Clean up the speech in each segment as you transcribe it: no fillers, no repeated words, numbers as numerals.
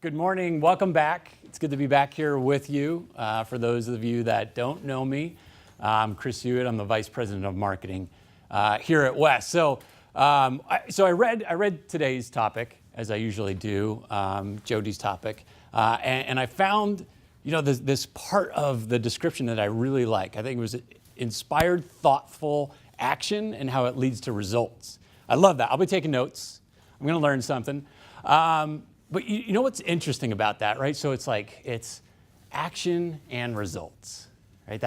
Good morning. Welcome back. It's good to be back here with you. For those of you that don't know me, I'm Chris Hewitt. I'm the Vice President of Marketing here at West. So I read today's topic, as I usually do, Jody's topic, and I found, this part of the description that I really like. I think it was inspired, thoughtful action and how it leads to results. I love that. I'll be taking notes. I'm going to learn something. But you know what's interesting about that, right? So it's action and results, right?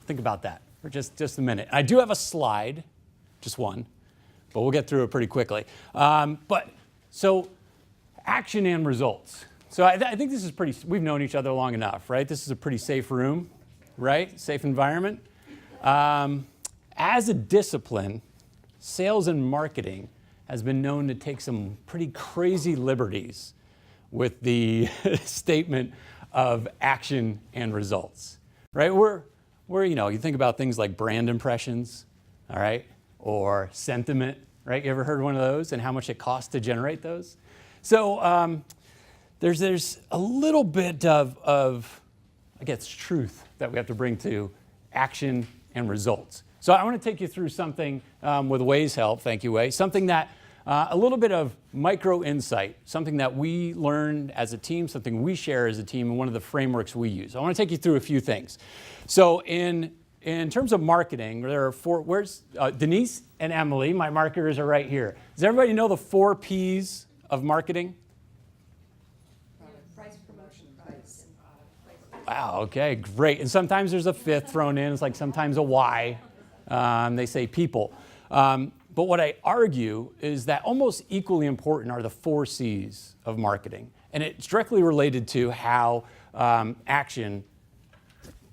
Think about that for just a minute. I do have a slide, just one, but we'll get through it pretty quickly. So action and results. So I think this is we've known each other long enough, right? This is a pretty safe room, right? Safe environment. As a discipline, sales and marketing has been known to take some pretty crazy liberties with the statement of action and results, right? You think about things like brand impressions, all right, or sentiment, right? You ever heard one of those and how much it costs to generate those? So there's a little bit of, I guess, truth that we have to bring to action and results. So I want to take you through something with Way's help, thank you, Way, something that a little bit of micro insight, something that we learned as a team, something we share as a team, and one of the frameworks we use. I want to take you through a few things. So in terms of marketing, there are where's Denise and Emily, my marketers are right here. Does everybody know the 4 Ps of marketing? Price, promotion, price. Wow, okay, great. And sometimes there's a 5th thrown in, it's like sometimes a Y. They say people. But what I argue is that almost equally important are the 4 C's of marketing. And it's directly related to how action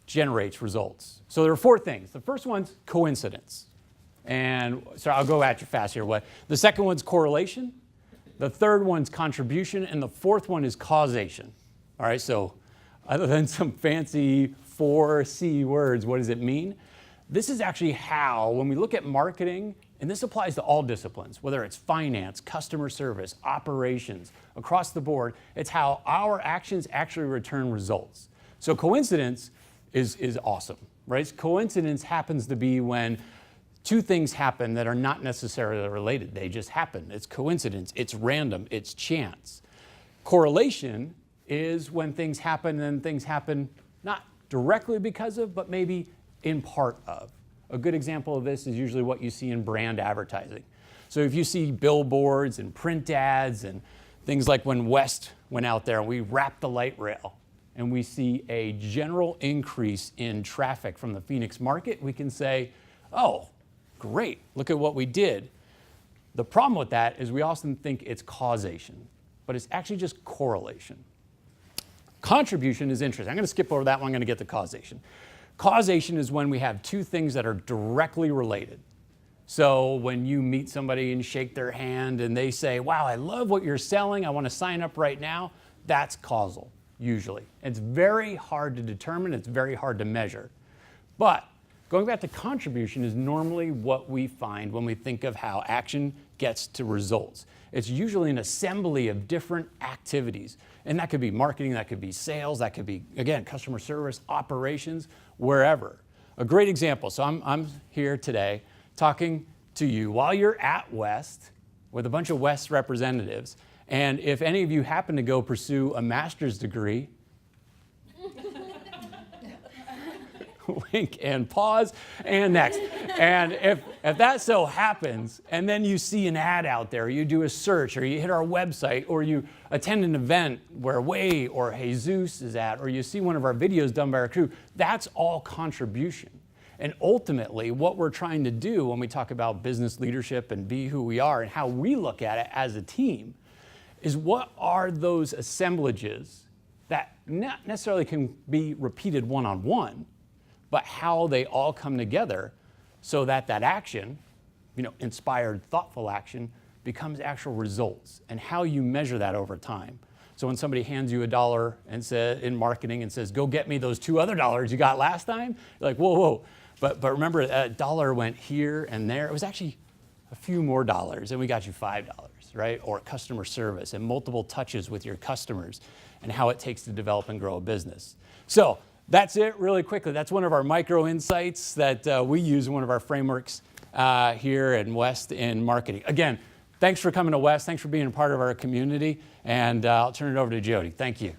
generates results. So there are 4 things. The first one's coincidence. And so I'll go at you fast here. The second one's correlation. The third one's contribution. And the 4th one is causation. All right, so other than some fancy 4C words, what does it mean? This is actually how, when we look at marketing, and this applies to all disciplines, whether it's finance, customer service, operations, across the board, it's how our actions actually return results. So coincidence is awesome, right? Coincidence happens to be when 2 things happen that are not necessarily related. They just happen. It's coincidence, it's random, it's chance. Correlation is when things happen and things happen not directly because of, but maybe in part of. A good example of this is usually what you see in brand advertising. So if you see billboards and print ads and things like when West went out there and we wrapped the light rail and we see a general increase in traffic from the Phoenix market, we can say, oh, great, look at what we did. The problem with that is we often think it's causation, but it's actually just correlation. Contribution is interesting. I'm going to skip over that one. I'm going to get to causation. Causation is when we have 2 things that are directly related. So when you meet somebody and shake their hand and they say, wow, I love what you're selling, I want to sign up right now, that's causal, usually. It's very hard to determine, it's very hard to measure. But going back to contribution is normally what we find when we think of how action gets to results. It's usually an assembly of different activities. And that could be marketing, that could be sales, that could be, again, customer service, operations, wherever. A great example. So I'm here today talking to you while you're at West with a bunch of West representatives. And if any of you happen to go pursue a master's degree, wink and pause, and next. And if that so happens, and then you see an ad out there, you do a search, or you hit our website, or you attend an event where Way or Jesus is at, or you see one of our videos done by our crew, that's all contribution. And ultimately, what we're trying to do when we talk about business leadership and be who we are and how we look at it as a team is what are those assemblages that not necessarily can be repeated one-on-one, but how they all come together so that action, inspired, thoughtful action, becomes actual results, and how you measure that over time. So when somebody hands you $1 and says in marketing and says, go get me those 2 other dollars you got last time, you're like, whoa. But remember, that $1 went here and there. It was actually a few more dollars and we got you $5, right? Or customer service and multiple touches with your customers and how it takes to develop and grow a business. So that's it really quickly. That's one of our micro insights that we use in one of our frameworks here in West in marketing. Again, thanks for coming to West. Thanks for being a part of our community. And I'll turn it over to Jody. Thank you.